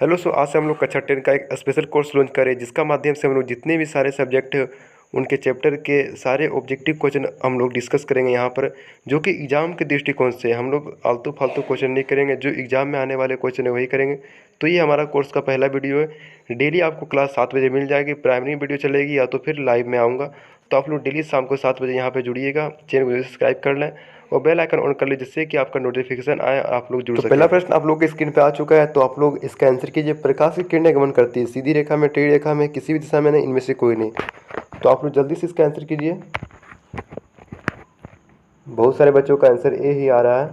Hello आज से हम लोग कक्षा 10 का एक स्पेशल कोर्स लॉन्च करें जिसका माध्यम से हम लोग जितने भी सारे सब्जेक्ट हैं उनके चैप्टर के सारे ऑब्जेक्टिव क्वेश्चन हम लोग डिस्कस करेंगे यहाँ पर, जो कि एग्ज़ाम के दृष्टिकोण से हम लोग आलतू फालतू क्वेश्चन नहीं करेंगे। जो एग्ज़ाम में आने वाले क्वेश्चन है वही करेंगे। तो ये हमारा कोर्स का पहला वीडियो है। डेली आपको क्लास 7 बजे मिल जाएगी। प्राइमरी वीडियो चलेगी या तो फिर लाइव में आऊँगा। तो आप लोग डेली शाम को 7 बजे यहाँ पर जुड़िएगा। चैनल को सब्सक्राइब कर लें और बेल आइकन ऑन कर ले, जिससे कि आपका नोटिफिकेशन आए, आप लोग जुड़ सकें। पहला प्रश्न आप लोग के स्क्रीन पे आ चुका है, तो आप लोग इसका आंसर कीजिए। प्रकाश की किरणें गमन करती है सीधी रेखा में, टेढ़ी रेखा में, किसी भी दिशा में नहीं, इनमें से कोई नहीं। तो आप लोग जल्दी से इसका आंसर कीजिए। बहुत सारे बच्चों का आंसर ए ही आ रहा है।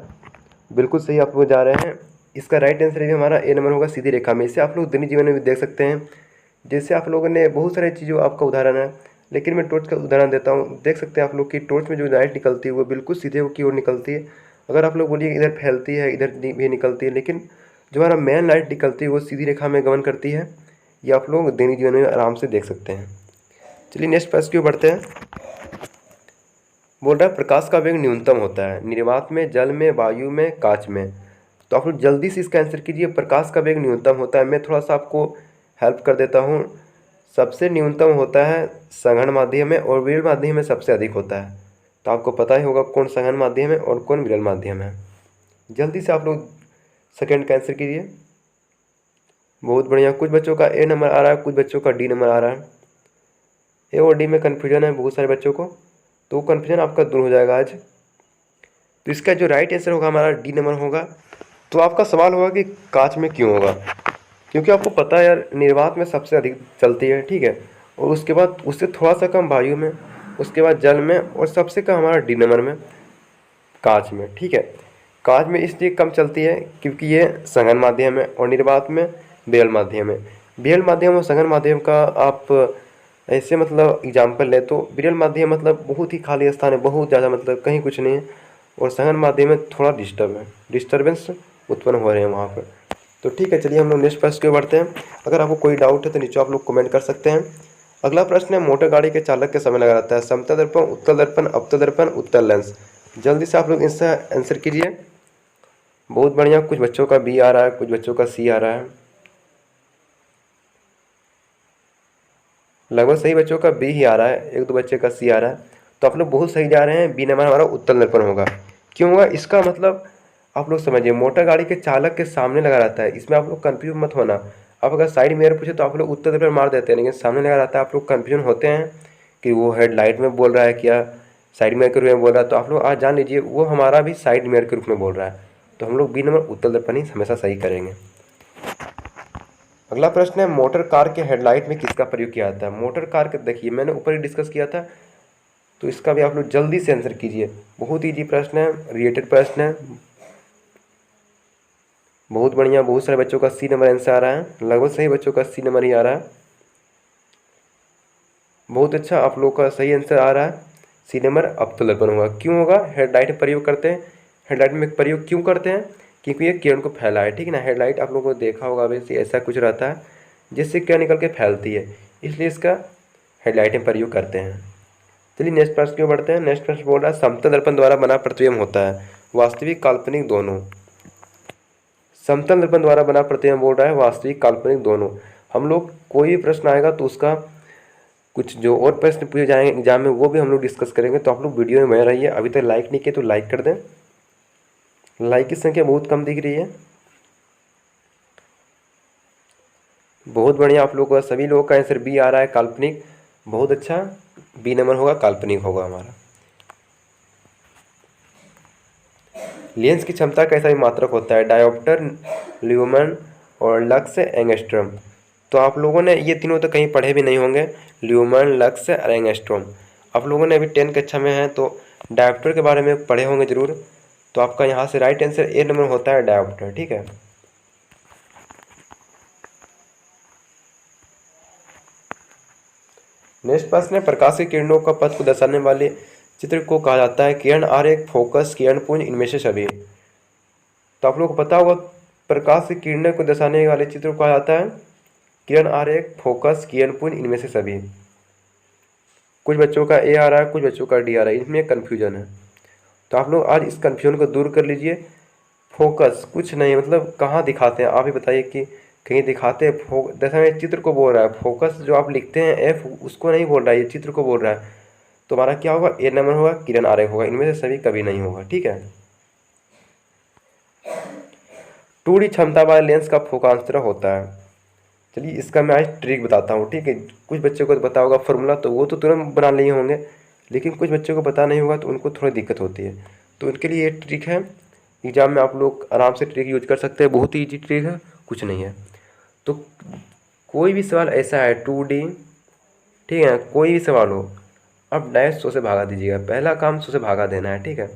बिल्कुल सही आप लोग जा रहे हैं। इसका राइट आंसर भी हमारा ए नंबर होगा, सीधी रेखा में। इसे आप लोग दैनिक जीवन में भी देख सकते हैं। जैसे आप लोगों ने बहुत सारी चीज़ों आपका उदाहरण है, लेकिन मैं टॉर्च का उदाहरण देता हूँ। देख सकते हैं आप लोग कि टॉर्च में जो लाइट निकलती है वो बिल्कुल सीधे की ओर निकलती है। अगर आप लोग बोलिए इधर फैलती है, इधर भी निकलती है, लेकिन जो हमारा मेन लाइट निकलती है वो सीधी रेखा में गमन करती है। ये आप लोग दैनिक जीवन में आराम से देख सकते हैं। चलिए नेक्स्ट प्रश्न की ओर बढ़ते हैं। बोल रहा है प्रकाश का वेग न्यूनतम होता है निर्वात में, जल में, वायु में, कांच में। तो आप लोग जल्दी से इसका आंसर कीजिए। प्रकाश का वेग न्यूनतम होता है, मैं थोड़ा सा आपको हेल्प कर देता हूँ। सबसे न्यूनतम होता है सघन माध्यम में और विरल माध्यम में सबसे अधिक होता है। तो आपको पता ही होगा कौन सघन माध्यम है और कौन विरल माध्यम है। जल्दी से आप लोग सेकंड का आंसर कीजिए। बहुत बढ़िया। कुछ बच्चों का ए नंबर आ रहा है, कुछ बच्चों का डी नंबर आ रहा है। ए और डी में कन्फ्यूजन है बहुत सारे बच्चों को, तो कन्फ्यूजन आपका दूर हो जाएगा आज। तो इसका जो राइट आंसर होगा हमारा डी नंबर होगा। तो आपका सवाल होगा कि कांच में क्यों होगा, क्योंकि आपको पता है यार निर्वात में सबसे अधिक चलती है, ठीक है, और उसके बाद उससे थोड़ा सा कम वायु में, उसके बाद जल में, और सबसे कम हमारा डी नंबर में कांच में, ठीक है। कांच में इसलिए कम चलती है क्योंकि ये सघन माध्यम है और निर्वात में विरल माध्यम है। विरल माध्यम और सघन माध्यम का आप ऐसे मतलब एग्जाम्पल लें तो विरल माध्यम मतलब बहुत ही खाली स्थान है, बहुत ज़्यादा मतलब कहीं कुछ नहीं है, और सघन माध्यम में थोड़ा डिस्टर्बेंस उत्पन्न हो रहे हैं वहाँ पर। तो ठीक है, चलिए हम लोग नेक्स्ट प्रश्न की ओर बढ़ते हैं। अगर आपको कोई डाउट है तो नीचे आप लोग कमेंट कर सकते हैं। अगला प्रश्न है मोटर गाड़ी के चालक के समय लगा रहता है समतल दर्पण, उत्तल दर्पण, अवतल दर्पण, उत्तल लेंस। जल्दी से आप लोग इसका आंसर कीजिए। बहुत बढ़िया। कुछ बच्चों का बी आ रहा है, कुछ बच्चों का सी आ रहा है। लगभग सही बच्चों का बी ही आ रहा है, एक दो बच्चे का सी आ रहा है। तो आप लोग बहुत सही जा रहे हैं। बी नंबर हमारा उत्तल दर्पण होगा। क्यों होगा इसका मतलब आप लोग समझिए। मोटर गाड़ी के चालक के सामने लगा रहता है, इसमें आप लोग कन्फ्यूज मत होना। आप अगर साइड मिरर पूछे तो आप लोग उत्तर दर्पण मार देते हैं, लेकिन सामने लगा रहता है आप लोग कन्फ्यूजन होते हैं कि वो हेडलाइट में बोल रहा है क्या साइड मिरर के रूप में बोल रहा है। तो आप लोग आज जान लीजिए वो हमारा भी साइड मिरर के रूप में बोल रहा है। तो हम लोग बी नंबर उत्तल दर्पण ही हमेशा सही करेंगे। अगला प्रश्न है मोटर कार के हेडलाइट में किसका प्रयोग किया जाता है। मोटर कार के देखिए मैंने ऊपर ही डिस्कस किया था, तो इसका भी आप लोग जल्दी से आंसर कीजिए। बहुत ईजी प्रश्न है, रिलेटेड प्रश्न है। बहुत बढ़िया। बहुत सारे बच्चों का सी नंबर आंसर आ रहा है, लगभग सही बच्चों का सी नंबर ही आ रहा है। बहुत अच्छा, आप लोगों का सही आंसर आ रहा है। सी नंबर अवतल दर्पण होगा। क्यों होगा, हेडलाइट में प्रयोग करते हैं। हेडलाइट में प्रयोग क्यों करते हैं, क्योंकि ये किरण को फैला है, ठीक है ना। हेडलाइट आप लोगों को देखा होगा वैसे ऐसा कुछ रहता है जिससे किरण निकल के फैलती है, इसलिए इसका हेडलाइट में प्रयोग करते हैं। चलिए नेक्स्ट प्रश्न क्यों बढ़ते हैं। नेक्स्ट प्रश्न बोल रहा है समतल दर्पण द्वारा बना प्रतिबिंब होता है वास्तविक काल्पनिक दोनों। समतल दर्पण द्वारा बना प्रतिबिंब बोल रहा है वास्तविक काल्पनिक दोनों। हम लोग कोई भी प्रश्न आएगा तो उसका कुछ जो और प्रश्न पूछे जाएंगे एग्जाम में वो भी हम लोग डिस्कस करेंगे। तो आप लोग वीडियो में बने रहिए। अभी तक लाइक नहीं किए तो लाइक कर दें, लाइक की संख्या बहुत कम दिख रही है। बहुत बढ़िया। आप लोगों का सभी लोगों का आंसर बी आ रहा है, काल्पनिक। बहुत अच्छा, बी नंबर होगा, काल्पनिक होगा हमारा। लेंस की क्षमता कैसा भी मात्रक होता है डायोप्टर, ल्यूमन और लक्स एंगस्ट्रॉम। तो आप लोगों ने ये तीनों तो कहीं पढ़े भी नहीं होंगे, ल्यूमन, लक्स और एंगस्ट्रॉम। आप लोगों ने अभी 10 कक्षा में हैं तो डायोप्टर के बारे में पढ़े होंगे ज़रूर। तो आपका यहाँ से राइट आंसर ए नंबर होता है, डायोप्टर, ठीक है। नेक्स्ट प्रश्न है प्रकाश की किरणों का पथ को दर्शाने वाले चित्र को कहा जाता है किरण आरेख, फोकस, किरण पुंज, इनमें से सभी। तो आप लोगों को पता होगा प्रकाश की किरणों को दर्शाने वाले चित्र को कहा जाता है किरण आरेख, फोकस, किरण पुंज, इनमें से सभी। कुछ बच्चों का ए आ रहा है, कुछ बच्चों का डी आ रहा है, इसमें कन्फ्यूजन है। तो आप लोग आज इस कन्फ्यूजन को दूर कर लीजिए। फोकस कुछ नहीं मतलब कहाँ दिखाते हैं, आप ही बताइए कि कहीं दिखाते हैं जैसे मैं चित्र को बोल रहा है, फोकस जो आप लिखते हैं एफ उसको नहीं बोल रहा है, ये चित्र को बोल रहा है। तो हमारा क्या होगा, ए नंबर होगा, किरण आर्य होगा, इनमें से सभी कभी नहीं होगा। ठीक है। 2D क्षमता वाले लेंस का फोकांतर होता है। चलिए इसका मैं आज ट्रिक बताता हूँ। ठीक है, कुछ बच्चों को तो पता होगा फॉर्मूला, तो वो तो तुरंत बना लिए होंगे, लेकिन कुछ बच्चों को पता नहीं होगा तो उनको थोड़ी दिक्कत होती है। तो उनके लिए ये ट्रिक है, एग्जाम में आप लोग आराम से ट्रिक यूज कर सकते हैं, बहुत ही ईजी ट्रिक है, कुछ नहीं है। तो कोई भी सवाल ऐसा है 2D, ठीक है, कोई भी सवाल हो, अब डायरेक्ट 100 से भागा दीजिएगा। पहला काम 100 से भागा देना है। ठीक है,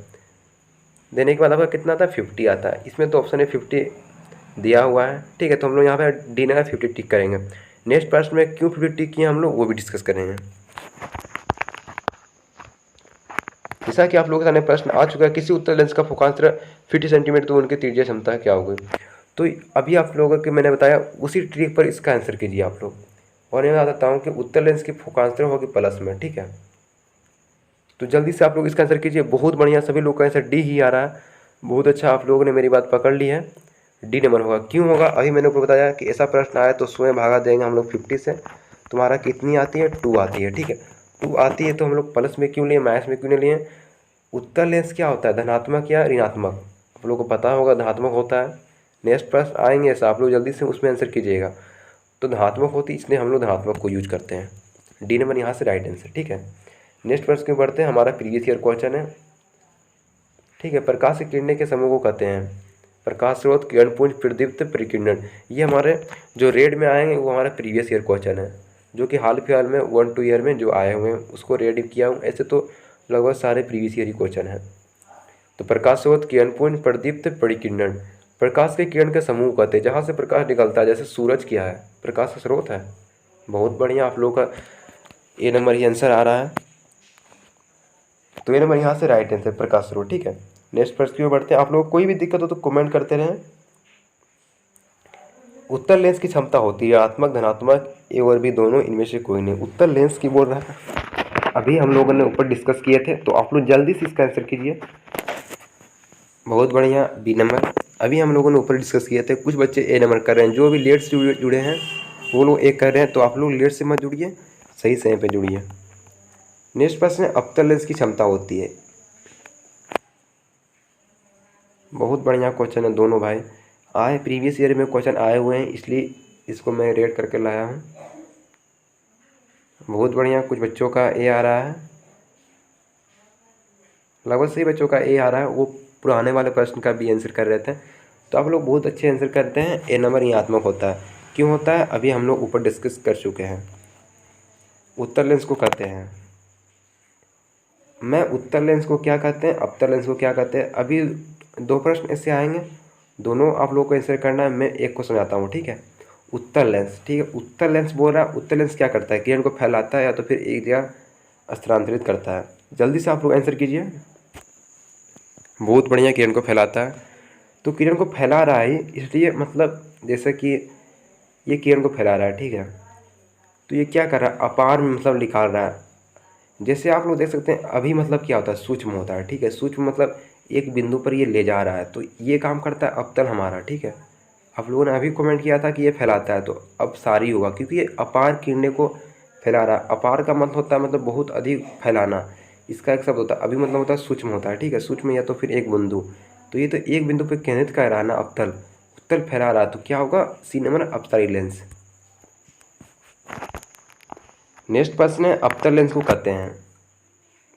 देने के बाद आपका कितना आता है, 50 आता है। इसमें तो ऑप्शन है 50 दिया हुआ है। ठीक है, तो हम लोग यहाँ पे डी ना 50 टिक करेंगे। नेक्स्ट प्रश्न में क्यों 50 टिक किए हम लोग, वो भी डिस्कस करेंगे। जैसा कि आप लोगों के सामने प्रश्न आ चुका है, किसी उत्तर लेंस का फोकांतर 50 सेंटीमीटर तो उनकी त्रिज्या क्षमता क्या होगी। तो अभी आप लोगों को मैंने बताया, उसी ट्रिक पर इसका आंसर कीजिए आप लोग। और मैं बताता हूँ कि उत्तर लेंस की फोकांतर होगी प्लस में। ठीक है, तो जल्दी से आप लोग इसका आंसर कीजिए। बहुत बढ़िया, सभी लोग का आंसर डी ही आ रहा है। बहुत अच्छा, आप लोगों ने मेरी बात पकड़ ली है। डी नंबर होगा। क्यों होगा, अभी मैंने आपको बताया कि ऐसा प्रश्न आया तो 100 भागा देंगे हम लोग 50 से। तुम्हारा कितनी आती है, 2 आती है। ठीक है, 2 आती है तो हम लोग प्लस में क्यों लिए, माइनस में क्यों नहीं लिए। उत्तर लेंस क्या होता है, धनात्मक या ऋणात्मक, आप लोगों को पता होगा धनात्मक होता है। नेक्स्ट प्रश्न आएंगे ऐसा, आप लोग जल्दी से उसमें आंसर कीजिएगा। तो धनात्मक होती है, इसलिए हम लोग धनात्मक को यूज करते हैं। डी नंबर यहाँ से राइट आंसर। ठीक है, नेक्स्ट प्रश्न क्यों बढ़ते हैं, हमारा प्रीवियस ईयर क्वेश्चन है। ठीक है, प्रकाश की किरणें के समूह को कहते हैं, प्रकाश स्रोत, किरणपुंज, प्रदीप्त, परिकिरण। ये हमारे जो रेड में आएंगे वो हमारा प्रीवियस ईयर क्वेश्चन है, जो कि हाल फिलहाल में 1-2 ईयर में जो आए हुए हैं उसको रेड किया हूँ। ऐसे तो लगभग सारे प्रीवियस ईयर ही क्वेश्चन हैं। तो प्रकाश स्रोत, किरणपुंज, प्रदीप्त, परिकिरण। प्रकाश के किरण के समूह कहते हैं जहाँ से प्रकाश निकलता है, जैसे सूरज क्या है, प्रकाश का स्रोत है। बहुत बढ़िया, आप लोगों का ए नंबर ही आंसर आ रहा है। तो ए नंबर यहाँ से राइट आंसर, प्रकाश स्रोत। ठीक है, नेक्स्ट प्रश्न की ओर बढ़ते हैं। आप लोग कोई भी दिक्कत हो तो कमेंट करते रहें। उत्तर लेंस की क्षमता होती है ऋणात्मक, धनात्मक, ए और बी दोनों, इनमें से कोई नहीं। उत्तर लेंस की बोल रहा है, अभी हम लोगों ने ऊपर डिस्कस किए थे, तो आप लोग जल्दी से इसका आंसर कीजिए। बहुत बढ़िया, बी नंबर अभी हम लोगों ने ऊपर डिस्कस किए थे। कुछ बच्चे ए नंबर कर रहे हैं, जो भी लेट से जुड़े हैं वो लोग ए कर रहे हैं, तो आप लोग लेट से मत जुड़िए, सही समय पे जुड़िए। नेक्स्ट प्रश्न है, अवतल लेंस की क्षमता होती है। बहुत बढ़िया क्वेश्चन है, दोनों भाई आए प्रीवियस ईयर में क्वेश्चन आए हुए हैं, इसलिए इसको मैं रेड करके लाया हूँ। बहुत बढ़िया, कुछ बच्चों का ए आ रहा है, लगभग सही बच्चों का ए आ रहा है, वो पुराने वाले प्रश्न का भी आंसर कर रहे थे। तो आप लोग बहुत अच्छे आंसर करते हैं। ए नंबर ऋणात्मक होता है। क्यों होता है, अभी हम लोग ऊपर डिस्कस कर चुके हैं। उत्तर लेंस को कहते हैं, मैं उत्तर लेंस को क्या कहते हैं, अवतल लेंस को क्या कहते हैं, अभी 2 प्रश्न ऐसे आएंगे, दोनों आप लोग को आंसर करना है। मैं एक को समझाता हूँ। ठीक है, उत्तर लेंस, ठीक है, उत्तर लेंस बोल रहा है, उत्तर लेंस क्या करता है, किरण को फैलाता है या तो फिर एक जगह स्थानांतरित करता है। जल्दी से आप लोग आंसर कीजिए। बहुत बढ़िया, किरण को फैलाता है। तो किरण को फैला रहा है, इसलिए मतलब जैसे कि ये किरण को फैला रहा है। ठीक है, तो ये क्या कर रहा है, अपार में मतलब निकाल रहा है। जैसे आप लोग देख सकते हैं, अभी मतलब क्या होता है, सूक्ष्म होता है। ठीक है, सूक्ष्म मतलब एक बिंदु पर ये ले जा रहा है, तो ये काम करता है अवतल हमारा। ठीक है, आप लोगों ने अभी कमेंट किया था कि ये फैलाता है, तो अब सारी होगा, क्योंकि ये अपार किरणें को फैला रहा है। अपार का मतलब होता है मतलब बहुत अधिक फैलाना, इसका एक शब्द होता है। अभी मतलब होता है सूक्ष्म होता है। ठीक है, सूक्ष्म या तो फिर एक बिंदु, तो ये तो एक बिंदु पर केंद्रित कर रहा है ना, अवतल, उत्तल फैला रहा है, तो क्या होगा, सी नंबर अवतली लेंस। नेक्स्ट प्रश्न है, अवतल लेंस को कहते हैं,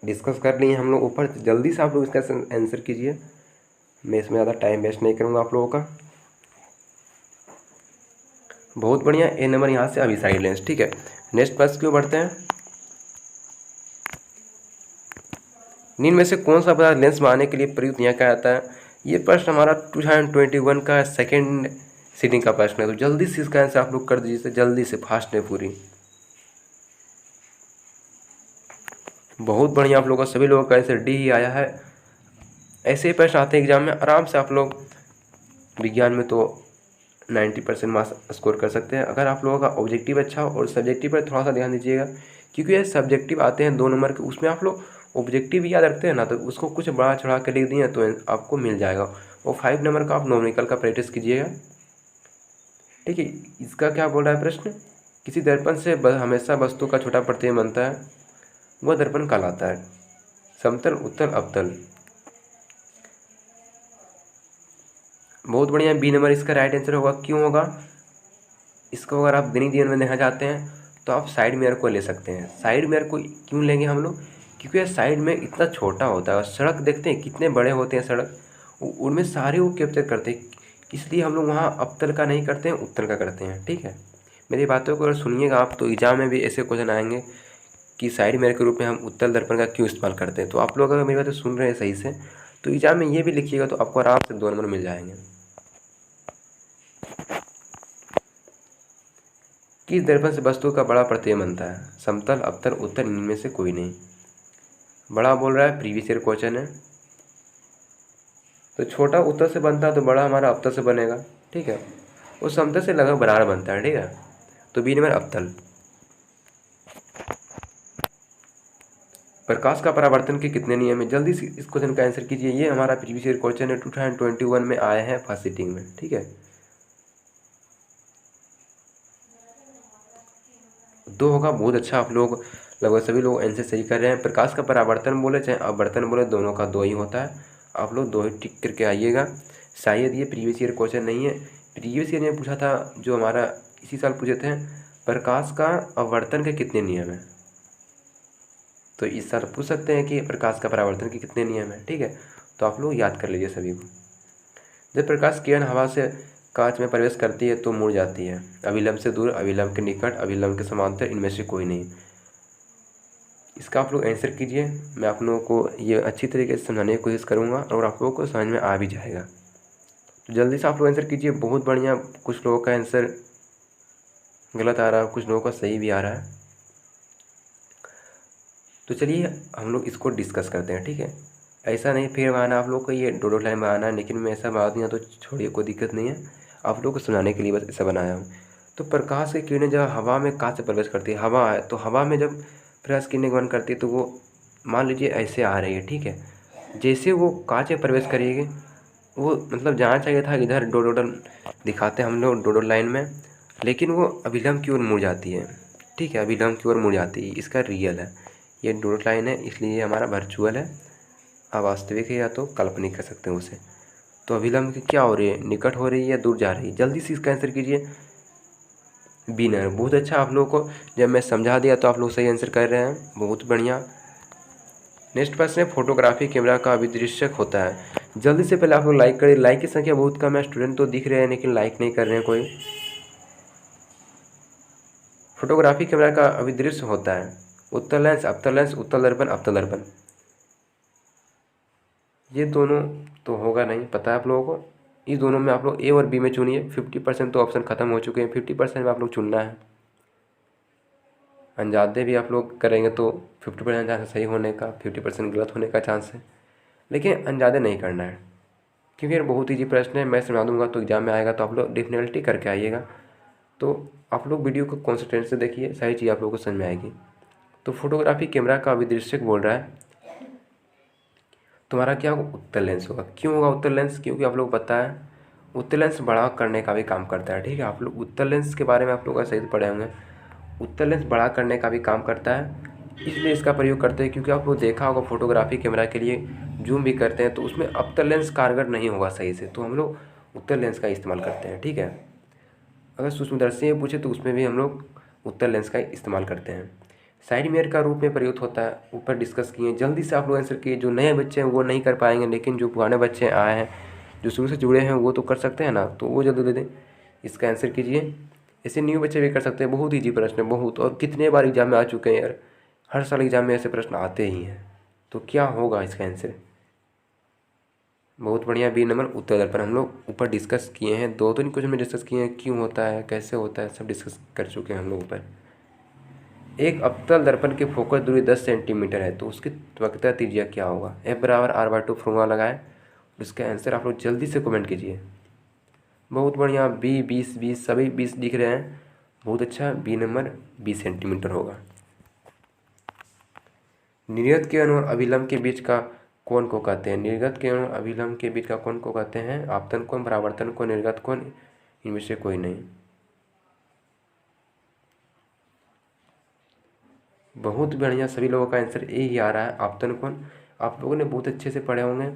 डिस्कस कर लिए हम लोग ऊपर। जल्दी से आप लोग इसका आंसर कीजिए, मैं इसमें ज़्यादा टाइम वेस्ट नहीं करूँगा आप लोगों का। बहुत बढ़िया, ए नंबर यहाँ से अभिसारी लेंस। ठीक है, नेक्स्ट प्रश्न क्यों बढ़ते हैं, निम्न में से कौन सा पदार्थ लेंस बनाने के लिए प्रयुक्त यहाँ कहा जाता है। ये प्रश्न हमारा 2021 का सेकेंड सीटिंग का प्रश्न है, तो जल्दी से इसका आंसर आप लोग कर दीजिए, जल्दी से, फास्ट है पूरी। बहुत बढ़िया, आप लोगों का सभी लोगों का आंसर डी ही आया है। ऐसे ही प्रश्न आते हैं एग्जाम में, आराम से आप लोग विज्ञान में तो 90% मार्क्स स्कोर कर सकते हैं, अगर आप लोगों का ऑब्जेक्टिव अच्छा हो। और सब्जेक्टिव पर थोड़ा सा ध्यान दीजिएगा, क्योंकि ये सब्जेक्टिव आते हैं 2 नंबर के, उसमें आप लोग ऑब्जेक्टिव याद रखते हैं ना, तो उसको कुछ बड़ा चढ़ा के लिख दिए तो आपको मिल जाएगा। और 5 नंबर का आप नॉमिकल का प्रैक्टिस कीजिएगा। ठीक है। इसका क्या बोल रहा है प्रश्न, किसी दर्पण से हमेशा वस्तु का छोटा प्रतिबिंब बनता है, वह दर्पण कहलाता है। समतल, उत्तल, अवतल। बहुत बढ़िया, बी नंबर इसका राइट आंसर होगा। क्यों होगा इसको, अगर आप दैनिक जीवन में देखना चाहते हैं तो आप साइड मिरर को ले सकते हैं। साइड मिरर को क्यों लेंगे हम लोग, क्योंकि यह साइड में इतना छोटा होता है और सड़क देखते हैं कितने बड़े होते हैं सड़क, उनमें सारे वो कैप्चर करते हैं, इसलिए हम लोग वहाँ अवतल का नहीं करते हैं, उत्तल का करते हैं। ठीक है, मेरी बातों को अगर सुनिएगा आप तो एग्जाम में भी ऐसे क्वेश्चन आएंगे कि साइड मिरर के रूप में हम उत्तल दर्पण का क्यों इस्तेमाल करते हैं। तो आप लोग अगर मेरी बातें सुन रहे हैं सही से तो एग्जाम में ये भी लिखिएगा तो आपको आराम से 2 नंबर मिल जाएंगे। किस दर्पण से वस्तु का बड़ा प्रतिबिंब बनता है, समतल, अवतल, उत्तल, इनमें से कोई नहीं। बड़ा बोल रहा है, प्रीवियस ईयर क्वेश्चन है, तो छोटा उत्तल से बनता है तो बड़ा हमारा अवतल से बनेगा। ठीक है, वो समतल से लगभग बराबर बनता है। ठीक है, तो बी नंबर अवतल। प्रकाश का परावर्तन के कितने नियम है, जल्दी से इस क्वेश्चन का आंसर कीजिए। ये हमारा प्रीवियस ईयर क्वेश्चन है, 2021 में आए हैं फर्स्ट सीटिंग में। ठीक है, 2 होगा, बहुत अच्छा। आप लोग लगभग सभी लोग आंसर सही कर रहे हैं। प्रकाश का परावर्तन बोले चाहे अपवर्तन बोले, दोनों का 2 ही होता है। आप लोग 2 ही टिक करके आइएगा। शायद ये प्रीवियस ईयर क्वेश्चन नहीं है, प्रीवियस ईयर में पूछा था जो हमारा इसी साल पूछे थे, प्रकाश का अपवर्तन के कितने नियम हैं, तो इस साल पूछ सकते हैं कि प्रकाश का परावर्तन के कितने नियम हैं। ठीक है, तो आप लोग याद कर लीजिए सभी को। जब प्रकाश किरण हवा से कांच में प्रवेश करती है तो मुड़ जाती है, अभिलंब से दूर, अभिलंब के निकट, अभिलंब के समांतर, इनमें से कोई नहीं। इसका आप लोग आंसर कीजिए। मैं आप लोगों को ये अच्छी तरीके से समझाने की कोशिश करूँगा और आप लोगों को समझ में आ भी जाएगा। तो जल्दी से आप लोग आंसर कीजिए। बहुत बढ़िया, कुछ लोगों का आंसर गलत आ रहा है, कुछ लोगों का सही भी आ रहा है। तो चलिए हम लोग इसको डिस्कस करते हैं। ठीक है, ऐसा नहीं फिर बनाना आप लोग को, ये डॉट लाइन बनाना है, लेकिन मैं ऐसा बना दूँगा तो छोड़िए, कोई दिक्कत नहीं है, आप लोग को सुनाने के लिए बस ऐसा बनाया हूँ। तो प्रकाश की किरणें जब हवा में कांच से प्रवेश करती है, हवा है तो हवा में जब प्रकाश किरणें गमन करती है तो वो मान लीजिए ऐसे आ रही है। ठीक है, जैसे वो कांच में प्रवेश करिएगा, वो मतलब जाना चाहिए था इधर डोडल दिखाते हैं हम लोग डोडल लाइन में, लेकिन वो अभिलंब की ओर मुड़ जाती है। ठीक है, अभिलंब की ओर मुड़ जाती है, इसका रियल है। ये डोडल लाइन है इसलिए ये हमारा वर्चुअल है, अवास्तविक है या तो काल्पनिक कर सकते हैं उसे। तो अभिलंब की क्या हो रही है, निकट हो रही है या दूर जा रही है, जल्दी से इसका आंसर कीजिए। बी नंबर, बहुत अच्छा। आप लोगों को जब मैं समझा दिया तो आप लोग सही आंसर कर रहे हैं, बहुत बढ़िया। नेक्स्ट प्रश्न है, फोटोग्राफी कैमरा का अभिदृश्यक होता है। जल्दी से पहले आप लोग लाइक करिए, लाइक की संख्या बहुत कम है, स्टूडेंट तो दिख रहे हैं लेकिन लाइक नहीं कर रहे हैं कोई। फोटोग्राफी कैमरा का अभिदृश्य होता है, उत्तल लेंस, अवतल लेंस, उत्तल दर्पण, अवतल दर्पण। ये दोनों तो होगा नहीं, पता है आप लोगों को। इस दोनों में आप लोग ए और बी में चुनिए। 50% तो ऑप्शन ख़त्म हो चुके हैं, 50% में आप लोग चुनना है। अंदाजे भी आप लोग करेंगे तो 50% चांस है सही होने का, 50% गलत होने का चांस है, लेकिन अंदाजे नहीं करना है क्योंकि ये बहुत ईजी प्रश्न है। मैं समझा दूंगा तो एग्जाम में आएगा तो आप लोग डेफिनेटली करके आइएगा। तो आप लोग वीडियो को कॉन्सेंट्रेट से देखिए, सारी चीज़ आप लोगों को समझ में आएगी। तो फोटोग्राफी कैमरा का अभिदृश्यक बोल रहा है तुम्हारा क्या होगा, उत्तल लेंस होगा। क्यों होगा उत्तल लेंस, क्योंकि आप लोग पता है उत्तल लेंस बड़ा करने का भी काम करता है। ठीक है, आप लोग उत्तल लेंस के बारे में आप लोग सही से पढ़े होंगे। उत्तल लेंस बड़ा करने का भी काम करता है, इसलिए इसका प्रयोग करते हैं। क्योंकि आप लोग देखा होगा फोटोग्राफी कैमरा के लिए जूम भी करते हैं तो उसमें अवतल लेंस कारगर नहीं होगा सही से, तो हम लोग उत्तल लेंस का इस्तेमाल करते हैं। ठीक है, अगर सूक्ष्मदर्शी में पूछे तो उसमें भी हम लोग उत्तल लेंस का इस्तेमाल करते हैं। साइड मिरर का रूप में प्रयुक्त होता है, ऊपर डिस्कस किए। जल्दी से आप लोग आंसर किए। जो नए बच्चे हैं वो नहीं कर पाएंगे, लेकिन जो पुराने बच्चे आए हैं जो शुरू से जुड़े हैं वो तो कर सकते हैं ना, तो वो जल्दी दे दें, इसका आंसर कीजिए। ऐसे न्यू बच्चे भी कर सकते हैं, बहुत ईजी प्रश्न है बहुत, और कितने बार एग्जाम में आ चुके हैं यार, हर साल एग्जाम में ऐसे प्रश्न आते ही हैं। तो क्या होगा इसका आंसर, बहुत बढ़िया, बी नंबर उत्तर दर्पण। हम लोग ऊपर डिस्कस किए हैं, 2-3 क्वेश्चन में डिस्कस किए हैं, क्यों होता है, कैसे होता है, सब डिस्कस कर चुके हैं हम लोग ऊपर। एक अवतल दर्पण की फोकस दूरी 10 सेंटीमीटर है तो उसकी वक्रता त्रिज्या क्या होगा। F बराबर R/2 फॉर्मूला लगाएं, उसका आंसर आप लोग जल्दी से कमेंट कीजिए। बहुत बढ़िया, बी 20 सभी 20 दिख रहे हैं, बहुत अच्छा। बी नंबर 20 सेंटीमीटर होगा। निर्गत किरण और अभिलंब के बीच का कोण को कहते हैं। निर्गत किरण और अभिलंब के बीच का कोण को कहते हैं आपतन कोण, परावर्तन कोण, निर्गत कोण, इनमें से कोई नहीं। बहुत बढ़िया, सभी लोगों का आंसर ए ही आ रहा है, आपतन कोण। आप लोगों ने बहुत अच्छे से पढ़े होंगे।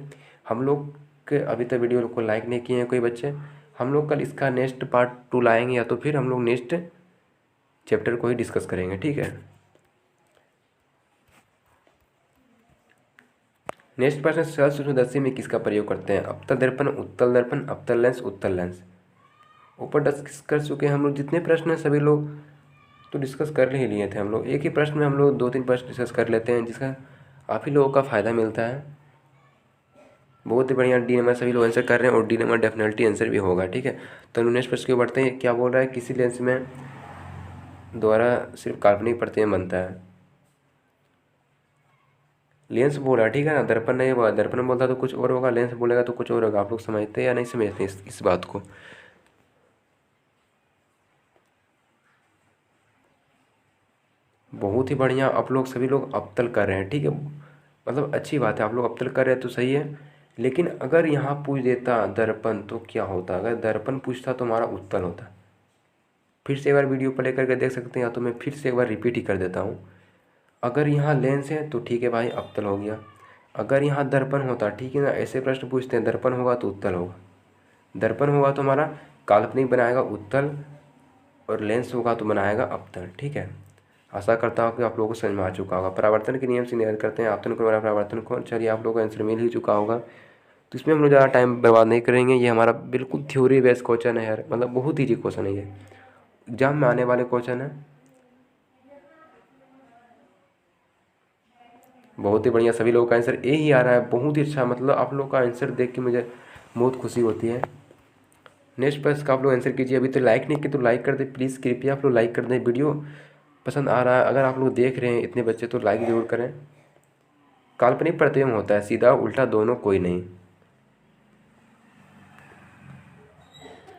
हम लोग के अभी तक वीडियो को लाइक नहीं किए हैं कोई बच्चे, हम लोग कल इसका नेक्स्ट पार्ट 2 लाएंगे, या तो फिर हम लोग नेक्स्ट चैप्टर को ही डिस्कस करेंगे, ठीक है। नेक्स्ट प्रश्न, सरल सूक्ष्मदर्शी में किसका प्रयोग करते हैं? अवतल दर्पण, उत्तल दर्पण, अवतल लेंस, उत्तल लेंस। ऊपर डिस्कस कर चुके हैं हम लोग, जितने प्रश्न हैं सभी लोग तो डिस्कस कर ही लिए थे हम लोग। एक ही प्रश्न में हम लोग 2-3 प्रश्न डिस्कस कर लेते हैं, जिसका आप ही लोगों का फ़ायदा मिलता है। बहुत ही बढ़िया, डी नंबर सभी लोग आंसर कर रहे हैं, और डी नंबर डेफिनेटली आंसर भी होगा, ठीक है। तो नेक्स्ट प्रश्न की बढ़ते हैं। क्या बोल रहा है? किसी लेंस में द्वारा सिर्फ काल्पनिक प्रतिबिंब बनता है। लेंस बोला, ठीक है ना, दर्पण नहीं बोला। दर्पण बोलता तो कुछ और होगा, लेंस बोलेगा तो कुछ और होगा। आप लोग समझते हैं या नहीं समझते इस बात को? बहुत ही बढ़िया, आप लोग सभी लोग अवतल कर रहे हैं, ठीक है। मतलब अच्छी बात है, आप लोग अवतल कर रहे हैं तो सही है। लेकिन अगर यहाँ पूछ देता दर्पण तो क्या होता? अगर दर्पण पूछता तो हमारा उत्तल होता। फिर से एक बार वीडियो प्ले करके देख सकते हैं, या तो मैं फिर से एक बार रिपीट ही कर देता हूँ। अगर यहाँ लेंस है तो ठीक है भाई, अवतल हो गया। अगर यहाँ दर्पण होता, ठीक है ना, ऐसे प्रश्न पूछते हैं, दर्पण होगा तो उत्तल होगा, दर्पण होगा तो हमारा काल्पनिक बनाएगा उत्तल, और लेंस होगा तो बनाएगा अवतल, ठीक है। आशा करता हूँ कि आप लोगों को समझ में आ चुका होगा। परावर्तन के नियम से निर्धारित करते हैं आपतन को बना परावर्तन को। चलिए, आप लोगों का आंसर मिल ही चुका होगा, तो इसमें हम लोग ज़्यादा टाइम बर्बाद नहीं करेंगे। ये हमारा बिल्कुल थ्योरी बेस्ड क्वेश्चन है यार, मतलब बहुत ईजी क्वेश्चन है ये, एग्जाम में आने वाले क्वेश्चन है। बहुत ही बढ़िया, सभी लोगों का आंसर ए ही आ रहा है, बहुत ही अच्छा। मतलब आप लोगों का आंसर देख के मुझे बहुत खुशी होती है। नेक्स्ट प्रश्न का आप लोग आंसर कीजिए। अभी तो लाइक नहीं किए तो लाइक कर दे प्लीज़, कृपया आप लोग लाइक कर दें। वीडियो पसंद आ रहा है, अगर आप लोग देख रहे हैं इतने बच्चे, तो लाइक ज़रूर करें। काल्पनिक प्रतिबिंब होता है सीधा उल्टा दोनों, कोई नहीं।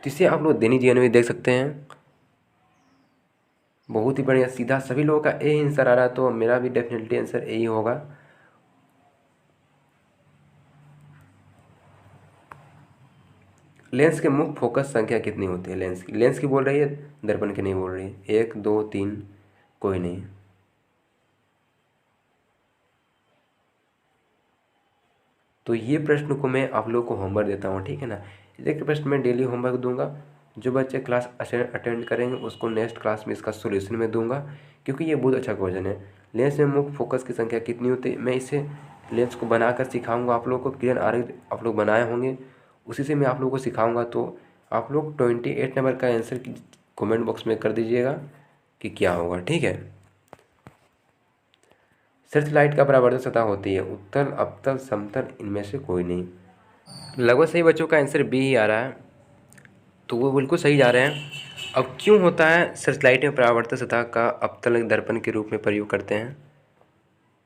जिसे आप लोग दैनिक जीवन में देख सकते हैं। बहुत ही बढ़िया, सीधा सभी लोगों का ए आंसर आ रहा है, तो मेरा भी डेफिनेटली आंसर ए ही होगा। लेंस के मुख्य फोकस संख्या कितनी होती है? लेंस की बोल रही है, दर्पण की नहीं बोल रही है। 1, 2, 3, कोई नहीं। तो ये प्रश्न को मैं आप लोगों को होमवर्क देता हूँ, ठीक है ना। एक प्रश्न मैं डेली होमवर्क दूंगा, जो बच्चे क्लास अटेंड करेंगे उसको नेक्स्ट क्लास में इसका सोल्यूशन मैं दूंगा, क्योंकि ये बहुत अच्छा क्वेश्चन है। लेंस में मुख्य फोकस की संख्या कितनी होती है, मैं इसे लेंस को बनाकर सिखाऊंगा आप लोगों को। क्लियर आ रही, आप लोग बनाए होंगे, उसी से मैं आप लोगों को सिखाऊंगा। तो आप लोग 28 नंबर का आंसर कमेंट बॉक्स में कर दीजिएगा कि क्या होगा, ठीक है। सर्च लाइट का परावर्तन सतह होती है उत्तल, अवतल, समतल, इनमें से कोई नहीं। लगभग सही बच्चों का आंसर बी ही आ रहा है, तो वो बिल्कुल सही जा रहे हैं। अब क्यों होता है सर्च लाइट में परावर्तन सतह का अवतल दर्पण के रूप में प्रयोग करते हैं?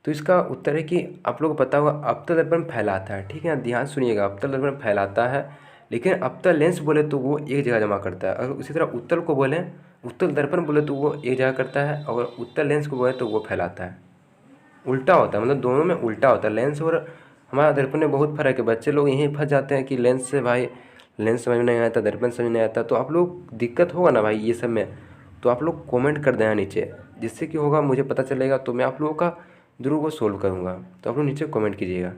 तो इसका उत्तर है कि आप लोगों को पता होगा, अवतल दर्पण फैलाता है, ठीक है, ध्यान सुनिएगा। अवतल दर्पण फैलाता है, लेकिन अवतल लेंस बोले तो वो एक जगह जमा करता है। अगर उसी तरह उत्तल को बोले, उत्तल दर्पण बोले तो वो एक जगह करता है, और उत्तल लेंस को बोले तो वो फैलाता है। उल्टा होता है, मतलब दोनों में उल्टा होता है। लेंस और हमारा दर्पण में बहुत फर्क है। बच्चे लोग यहीं फंस जाते हैं कि लेंस से भाई लेंस समझ में नहीं आता, दर्पण समझ नहीं आता। तो आप लोग दिक्कत होगा ना भाई ये सब में, तो आप लोग कमेंट कर देना नीचे, जिससे कि होगा मुझे पता चलेगा, तो मैं आप लोगों का जरूर वो सोल्व करूँगा। तो आप लोग नीचे कमेंट कीजिएगा।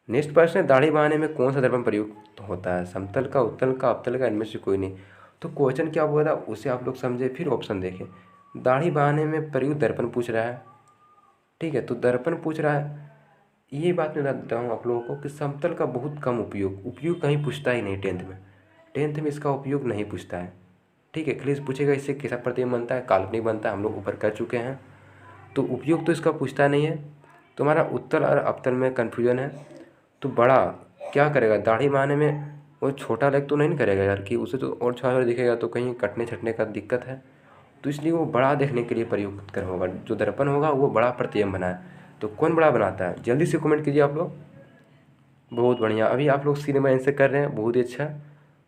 नेक्स्ट प्रश्न है, दाढ़ी बढ़ाने में कौन सा दर्पण प्रयुक्त होता है? समतल का, उत्तल का, अवतल का, इनमें से कोई नहीं। तो क्वेश्चन क्या बोला उसे आप लोग समझे, फिर ऑप्शन देखें। दाढ़ी बढ़ाने में प्रयुक्त दर्पण पूछ रहा है, ठीक है, तो दर्पण पूछ रहा है। ये बात मैं बताता हूँ आप लोगों को कि समतल का बहुत कम उपयोग कहीं पूछता ही नहीं। टेंथ में इसका उपयोग नहीं पूछता है, ठीक है। क्लियर पूछेगा इससे कैसा प्रतिबिंब बनता है, काल्पनिक बनता है, हम लोग ऊपर कर चुके हैं। तो उपयोग तो इसका पूछता नहीं है। तो हमारा उत्तल और अवतल में कन्फ्यूजन है। तो बड़ा क्या करेगा दाढ़ी बनाने में, वो छोटा लेग तो नहीं करेगा यार, कि उसे तो और छोटा दिखेगा तो कहीं कटने छटने का दिक्कत है। तो इसलिए वो बड़ा देखने के लिए प्रयुक्त कर होगा। जो दर्पण होगा वो बड़ा प्रतिबिंब बनाए। तो कौन बड़ा बनाता है, जल्दी से कमेंट कीजिए आप लोग। बहुत बढ़िया, अभी आप लोग सी नंबर आंसर कर रहे हैं, बहुत ही अच्छा।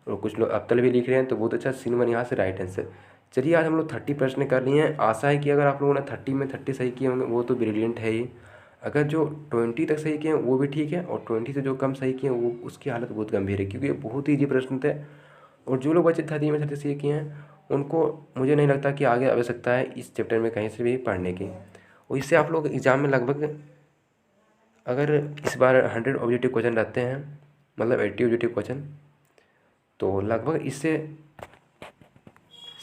और कुछ लोग अवतल भी लिख रहे हैं, तो बहुत अच्छा। सी नंबर यहाँ से राइट आंसर। चलिए, आज हम लोग 30 प्रश्न कर लिए हैं। आशा है कि अगर आप लोगों ने 30 में 30 सही किए होंगे वो तो ब्रिलियंट है ही। अगर जो 20 तक सही किए हैं वो भी ठीक है, और 20 से जो कम सही किए हैं वो उसकी हालत बहुत गंभीर है, क्योंकि ये बहुत ही ईजी प्रश्न थे। और जो लोग बच्चे 30 में 30 सही किए हैं उनको मुझे नहीं लगता कि आगे आवश्यकता है इस चैप्टर में कहीं से भी पढ़ने की। और इससे आप लोग एग्ज़ाम में लगभग, अगर इस बार 100 ऑब्जेक्टिव क्वेश्चन रहते हैं, मतलब 80 ऑब्जेक्टिव क्वेश्चन, तो लगभग इससे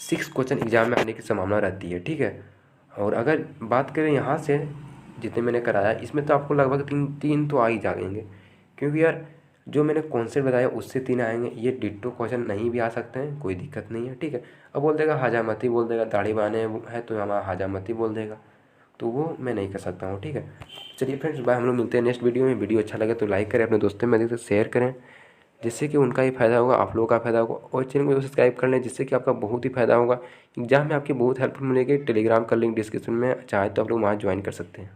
6 क्वेश्चन एग्ज़ाम में आने की संभावना रहती है, ठीक है। और अगर बात करें यहाँ से जितने मैंने कराया, इसमें तो आपको लगभग 3 तो आ ही जाएंगे, क्योंकि यार जो मैंने कॉन्सेप्ट बताया उससे 3 आएंगे। ये डिट्टो क्वेश्चन नहीं भी आ सकते हैं, कोई दिक्कत नहीं है, ठीक है। अब बोल देगा हजामती, बोल देगा दाढ़ी बाने है तो हमारा हजामती बोल देगा, तो वो मैं नहीं कर सकता हूँ, ठीक है। चलिए फ्रेंड्स, बाय, हम लोग मिलते हैं नेक्स्ट वीडियो में। वीडियो अच्छा लगे तो लाइक करें, अपने दोस्तों में अधिक से शेयर करें, जिससे कि उनका ही फ़ायदा होगा, आप लोगों का फ़ायदा होगा। और चैनल को सब्सक्राइब कर लें, जिससे कि आपका बहुत ही फ़ायदा होगा। एग्जाम में आपकी बहुत हेल्पफुल मिलेगी। टेलीग्राम का लिंक डिस्क्रिप्शन में, चाहे तो आप लोग वहाँ ज्वाइन कर सकते हैं।